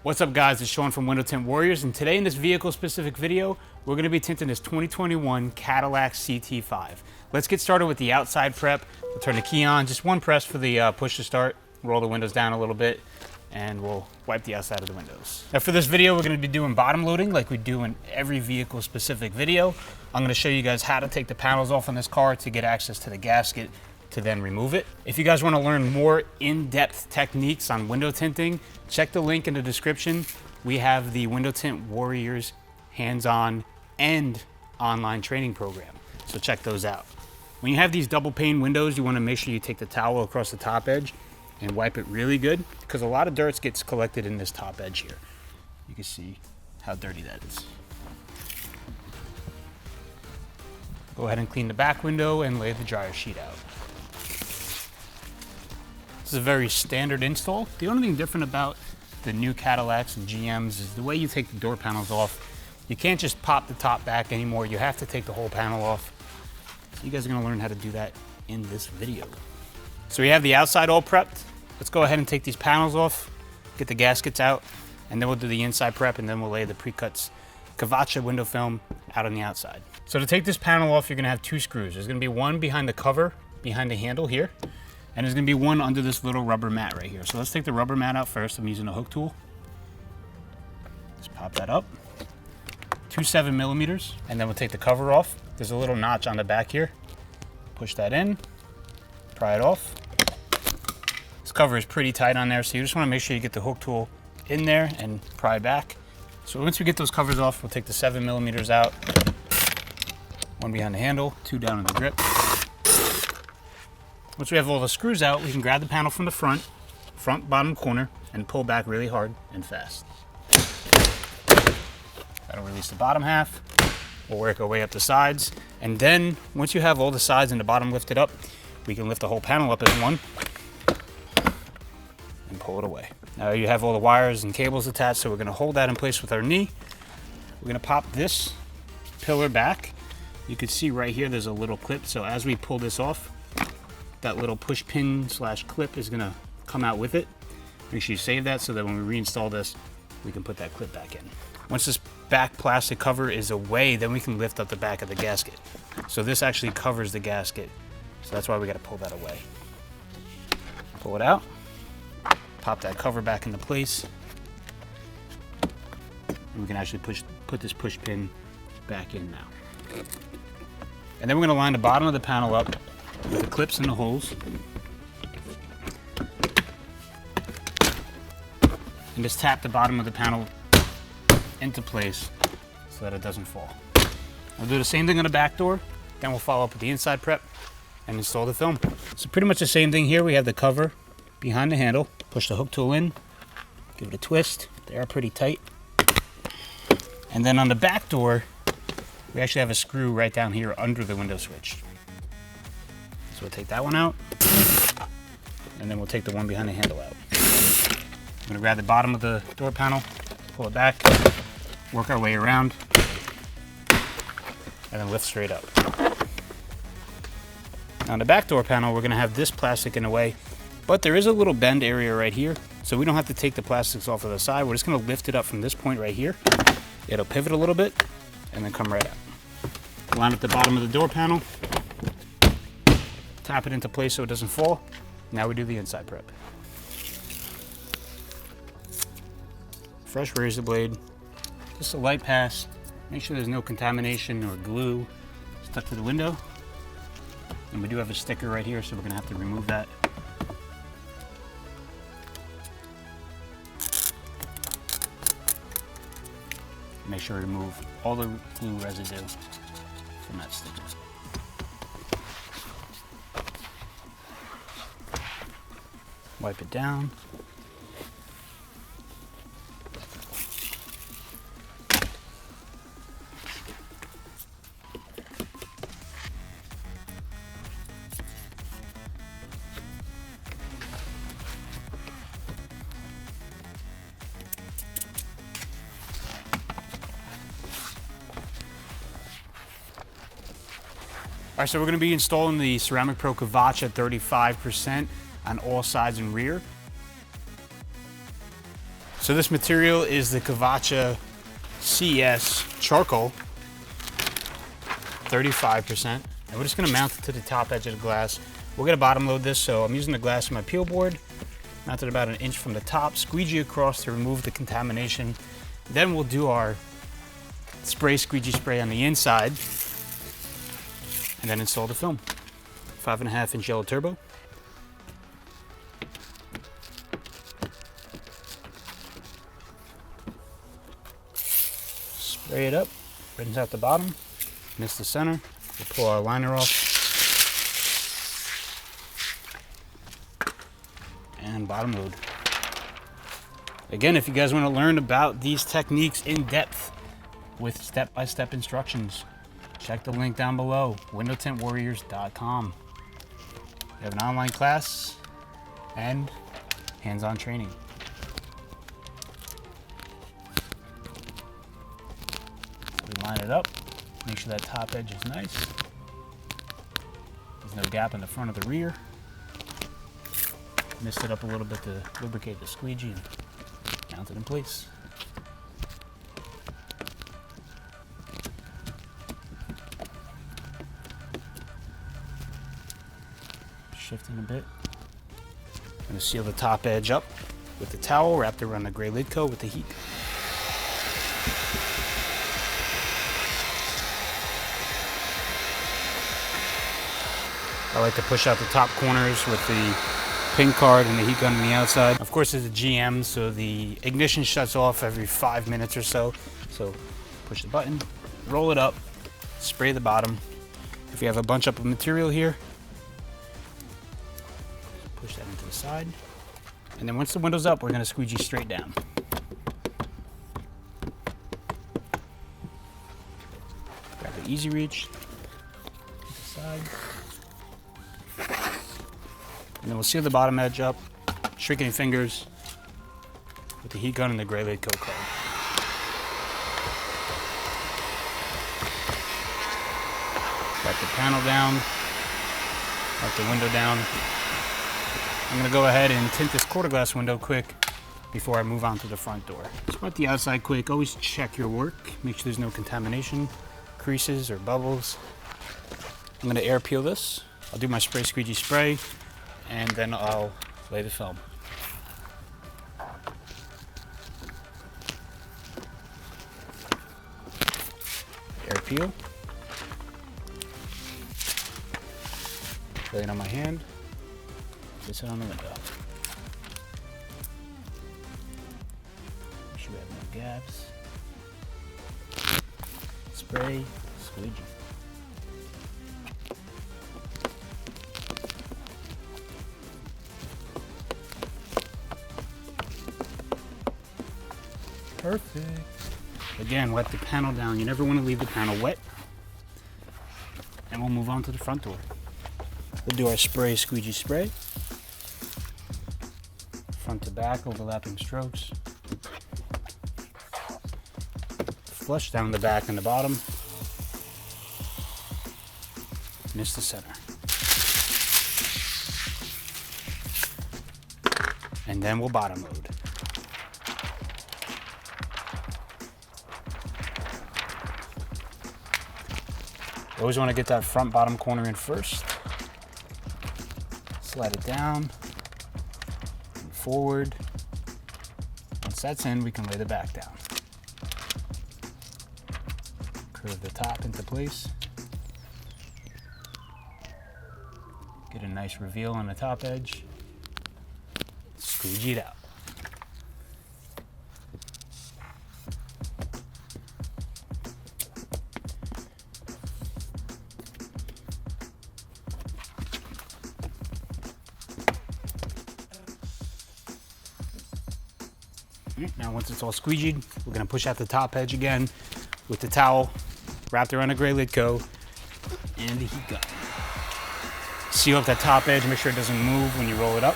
What's up guys, it's Sean from Window Tint Warriors, and today in this vehicle specific video, we're going to be tinting this 2021 Cadillac CT5. Let's get started with the outside prep. We'll turn the key on, just one press for the push to start, roll the windows down a little bit, and we'll wipe the outside of the windows. Now for this video, we're going to be doing bottom loading like we do in every vehicle specific video. I'm going to show you guys how to take the panels off on this car to get access to the gasket to then remove it. If you guys want to learn more in-depth techniques on window tinting, check the link in the description. We have the Window Tint Warriors hands-on and online training program, so check those out. When you have these double pane windows, you want to make sure you take the towel across the top edge and wipe it really good, because a lot of dirt gets collected in this top edge here. You can see how dirty that is. Go ahead and clean the back window and lay the dryer sheet out. This is a very standard install. The only thing different about the new Cadillacs and GMs is the way you take the door panels off. You can't just pop the top back anymore. You have to take the whole panel off. So you guys are gonna learn how to do that in this video. So we have the outside all prepped. Let's go ahead and take these panels off, get the gaskets out, and then we'll do the inside prep, and then we'll lay the pre-cuts Cavacha window film out on the outside. So to take this panel off, you're gonna have two screws. There's gonna be one behind the cover, behind the handle here, and there's gonna be one under this little rubber mat right here. So let's take the rubber mat out first. I'm using a hook tool. Just pop that up. 2 7mm, and then we'll take the cover off. There's a little notch on the back here. Push that in, pry it off. This cover is pretty tight on there, so you just wanna make sure you get the hook tool in there and pry back. So once we get those covers off, we'll take the 7mm out. One behind the handle, two down in the grip. Once we have all the screws out, we can grab the panel from the front bottom corner, and pull back really hard and fast. That'll release the bottom half. We'll work our way up the sides. And then once you have all the sides and the bottom lifted up, we can lift the whole panel up as one and pull it away. Now you have all the wires and cables attached, so we're gonna hold that in place with our knee. We're gonna pop this pillar back. You can see right here, there's a little clip. So as we pull this off, that little push pin / clip is gonna come out with it. Make sure you save that so that when we reinstall this, we can put that clip back in. Once this back plastic cover is away, then we can lift up the back of the gasket. So this actually covers the gasket. So that's why we gotta pull that away. Pull it out, pop that cover back into place, and we can actually put this push pin back in now. And then we're gonna line the bottom of the panel up with the clips and the holes, and just tap the bottom of the panel into place so that it doesn't fall. We'll do the same thing on the back door, then we'll follow up with the inside prep and install the film. So pretty much the same thing here. We have the cover behind the handle. Push the hook tool in, give it a twist. They are pretty tight. And then on the back door, we actually have a screw right down here under the window switch. So we'll take that one out, and then we'll take the one behind the handle out. I'm gonna grab the bottom of the door panel, pull it back, work our way around, and then lift straight up. Now on the back door panel, we're gonna have this plastic in the way, but there is a little bend area right here, so we don't have to take the plastics off of the side. We're just gonna lift it up from this point right here. It'll pivot a little bit, and then come right out. Line up the bottom of the door panel, tap it into place so it doesn't fall. Now we do the inside prep. Fresh razor blade, just a light pass. Make sure there's no contamination or glue stuck to the window. And we do have a sticker right here, so we're gonna have to remove that. Make sure to remove all the glue residue from that sticker. Wipe it down. All right, so we're gonna be installing the Ceramic Pro Cavacha 35% on all sides and rear. So this material is the Kavacha CS charcoal, 35%. And we're just gonna mount it to the top edge of the glass. We're gonna bottom load this, so I'm using the glass in my peel board, mounted about 1 inch from the top, squeegee across to remove the contamination. Then we'll do our squeegee spray on the inside, and then install the film. 5.5 inch yellow turbo. Spray it up, rinse out the bottom, miss the center. We'll pull our liner off. And bottom load. Again, if you guys want to learn about these techniques in depth with step-by-step instructions, check the link down below, windowtintwarriors.com. We have an online class and hands-on training. We line it up, make sure that top edge is nice. There's no gap in the front of the rear. Mist it up a little bit to lubricate the squeegee and mount it in place. Shifting a bit. I'm going to seal the top edge up with the towel wrapped around the gray lid coat with the heat. I like to push out the top corners with the pin card and the heat gun on the outside. Of course, it's a GM, so the ignition shuts off every 5 minutes or so. So push the button, roll it up, spray the bottom. If you have a bunch up of material here, push that into the side. And then once the window's up, we're gonna squeegee straight down. Grab the easy reach, to the side. And then we'll seal the bottom edge up, shrinking fingers with the heat gun and the gray lid coat card. Wipe the panel down, wipe the window down. I'm gonna go ahead and tint this quarter glass window quick before I move on to the front door. Just wipe the outside quick, always check your work, make sure there's no contamination, creases or bubbles. I'm gonna air peel this. I'll do my spray squeegee spray, and then I'll lay the film. Air peel. Lay it on my hand. Place it on the window. Make sure we have no gaps. Spray, squeegee. Perfect. Again, wet the panel down. You never want to leave the panel wet. And we'll move on to the front door. We'll do our spray squeegee spray. Front to back, overlapping strokes. Flush down the back and the bottom. Miss the center. And then we'll bottom load. You always want to get that front bottom corner in first. Slide it down and forward. Once that's in, we can lay the back down. Curve the top into place. Get a nice reveal on the top edge. Squeegee it out. Now once it's all squeegeed, we're gonna push out the top edge again with the towel wrapped around a gray lid coat and the heat gun. Seal up that top edge, make sure it doesn't move when you roll it up.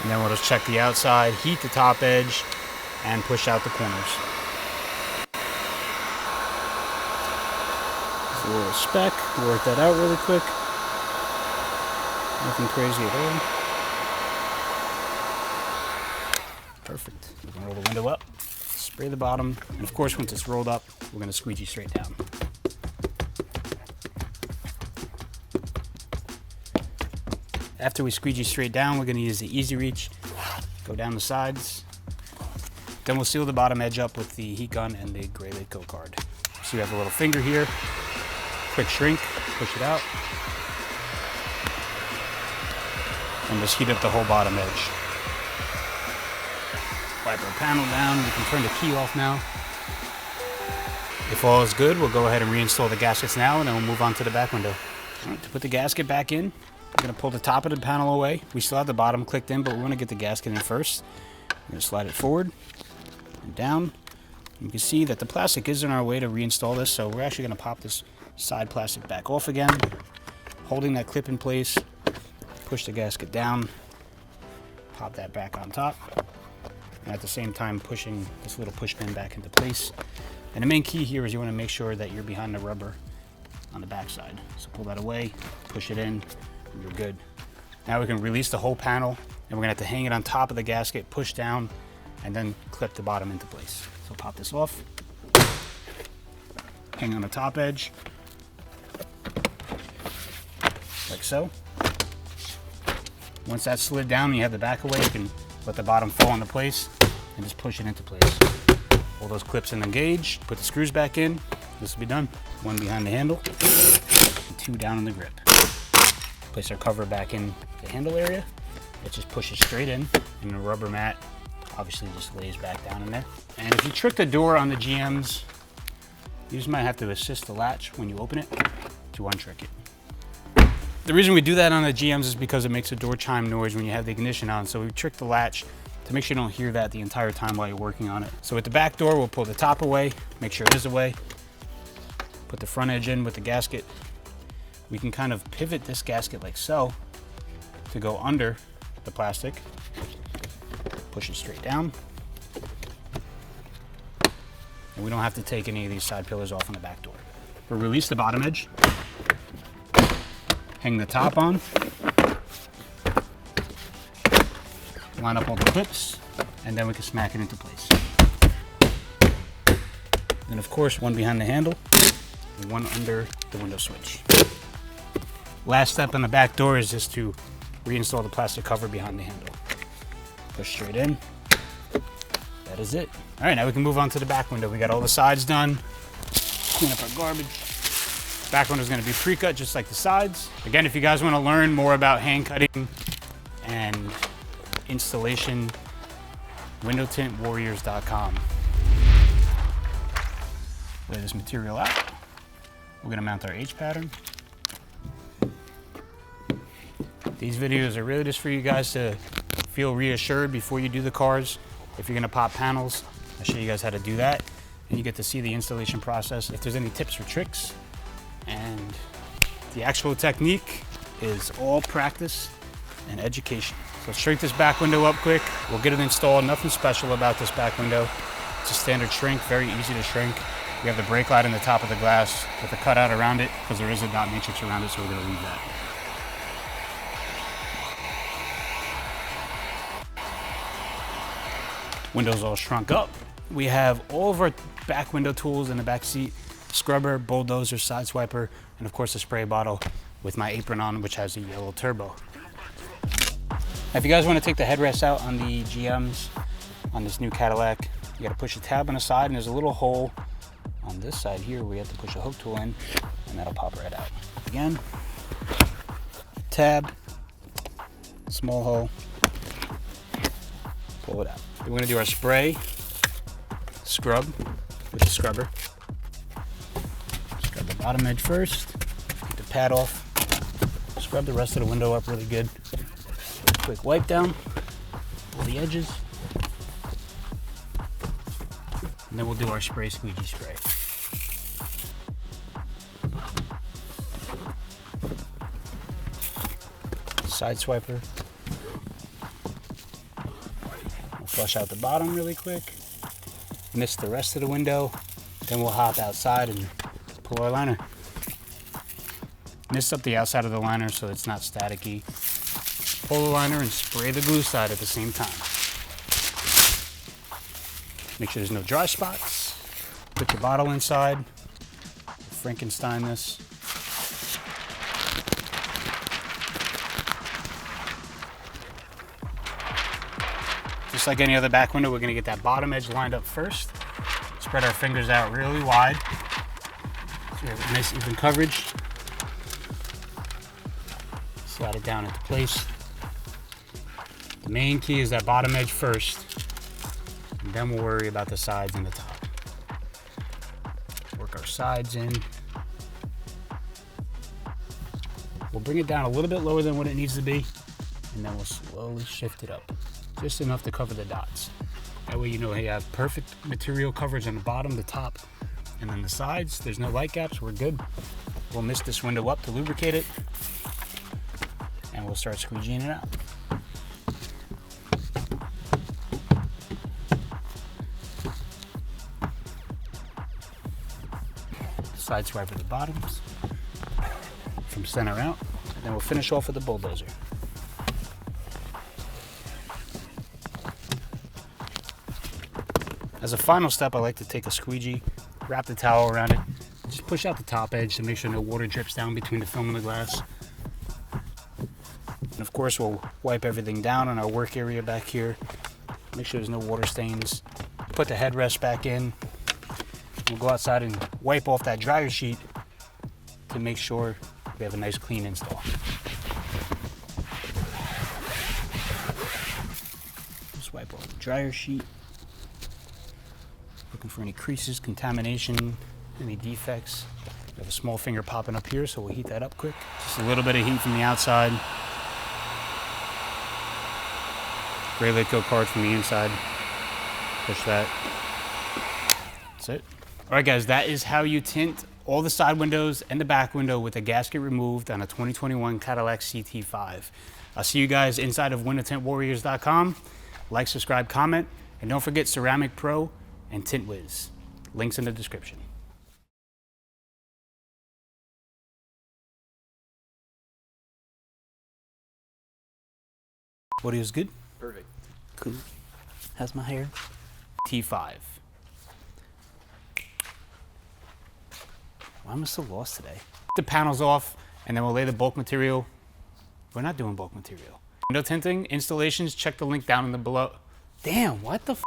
And then we'll just check the outside, heat the top edge, and push out the corners. Just a little speck, work that out really quick. Nothing crazy at all. Perfect. We can roll the window up, spray the bottom, and of course once it's rolled up, we're going to squeegee straight down. After we squeegee straight down, we're going to use the Easy Reach, go down the sides. Then we'll seal the bottom edge up with the heat gun and the gray lid coat guard. So you have a little finger here, quick shrink, push it out, and just heat up the whole bottom edge. Wipe our panel down, we can turn the key off now. If all is good, we'll go ahead and reinstall the gaskets now, and then we'll move on to the back window. All right, to put the gasket back in, we're going to pull the top of the panel away. We still have the bottom clicked in, but we want to get the gasket in first. We're going to slide it forward and down. You can see that the plastic is in our way to reinstall this, so we're actually going to pop this side plastic back off again, holding that clip in place, push the gasket down, pop that back on top, and at the same time pushing this little push pin back into place. And the main key here is you want to make sure that you're behind the rubber on the back side. So pull that away, push it in, and you're good. Now we can release the whole panel, and we're going to have to hang it on top of the gasket, push down, and then clip the bottom into place. So pop this off, hang on the top edge, like so. Once that's slid down and you have the back away, you can let the bottom fall into place and just push it into place. Pull those clips in the gauge, put the screws back in. This will be done. One behind the handle, and two down in the grip. Place our cover back in the handle area. It just pushes straight in, and the rubber mat obviously just lays back down in there. And if you trick the door on the GMs, you just might have to assist the latch when you open it to untrick it. The reason we do that on the GMs is because it makes a door chime noise when you have the ignition on. So we trick the latch to make sure you don't hear that the entire time while you're working on it. So with the back door, we'll pull the top away, make sure it is away, put the front edge in with the gasket. We can kind of pivot this gasket like so to go under the plastic. Push it straight down. And we don't have to take any of these side pillars off on the back door. We'll release the bottom edge, hang the top on, line up all the clips, and then we can smack it into place. And of course, one behind the handle and one under the window switch. Last step on the back door is just to reinstall the plastic cover behind the handle. Push straight in. That is it. All right, now we can move on to the back window. We got all the sides done. Clean up our garbage. Back window is going to be pre-cut just like the sides. Again, if you guys want to learn more about hand cutting and installation, windowtintwarriors.com. Lay this material out. We're going to mount our H pattern. These videos are really just for you guys to feel reassured before you do the cars. If you're going to pop panels, I'll show you guys how to do that, and you get to see the installation process. If there's any tips or tricks, and the actual technique is all practice and education. So let's shrink this back window up quick. We'll get it installed. Nothing special about this back window. It's a standard shrink, very easy to shrink. We have the brake light in the top of the glass with a cutout around it because there is a dot matrix around it, so we're going to leave that. Windows all shrunk up. We have all of our back window tools in the back seat: scrubber, bulldozer, side swiper, and of course a spray bottle with my apron on, which has a yellow turbo. Now, if you guys want to take the headrests out on the GMs on this new Cadillac, you got to push the tab on the side, and there's a little hole on this side here where you have to push a hook tool in, and that'll pop right out. Again, tab, small hole, pull it out. We're going to do our spray, scrub with the scrubber. Scrub the bottom edge first, get the pad off, scrub the rest of the window up really good. Quick wipe down all the edges, and then we'll do our spray squeegee spray. Side swiper. Flush out the bottom really quick, mist the rest of the window, then we'll hop outside and pull our liner. Mist up the outside of the liner so it's not staticky. pull the liner and spray the glue side at the same time. Make sure there's no dry spots. Put your bottle inside. Frankenstein this. Just like any other back window, we're gonna get that bottom edge lined up first. Spread our fingers out really wide. So we have a nice even coverage. Slide it down into place. The main key is that bottom edge first, and then we'll worry about the sides and the top. Work our sides in. We'll bring it down a little bit lower than what it needs to be, and then we'll slowly shift it up. Just enough to cover the dots. That way you know you have perfect material coverage on the bottom, the top, and then the sides. There's no light gaps, we're good. We'll mist this window up to lubricate it, and we'll start squeegeeing it out. Side swipe at the bottoms, from center out, and then we'll finish off with the bulldozer. As a final step, I like to take a squeegee, wrap the towel around it, just push out the top edge to make sure no water drips down between the film and the glass. And of course, we'll wipe everything down on our work area back here. Make sure there's no water stains. Put the headrest back in. We'll go outside and wipe off that dryer sheet to make sure we have a nice clean install. Just wipe off the dryer sheet. Looking for any creases, contamination, any defects. We have a small finger popping up here, so we'll heat that up quick. Just a little bit of heat from the outside. Gray Litco card from the inside. Push that. That's it. All right, guys, that is how you tint all the side windows and the back window with a gasket removed on a 2021 Cadillac CT5. I'll see you guys inside of windowtintwarriors.com. Like, subscribe, comment, and don't forget Ceramic Pro and Tint Wiz. Links in the description. Audio's good? Perfect. Cool. How's my hair? T5. Why am I so lost today? The panels off, and then we'll lay the bulk material. We're not doing bulk material. Window tinting, installations, check the link down in the below. Damn, what the f?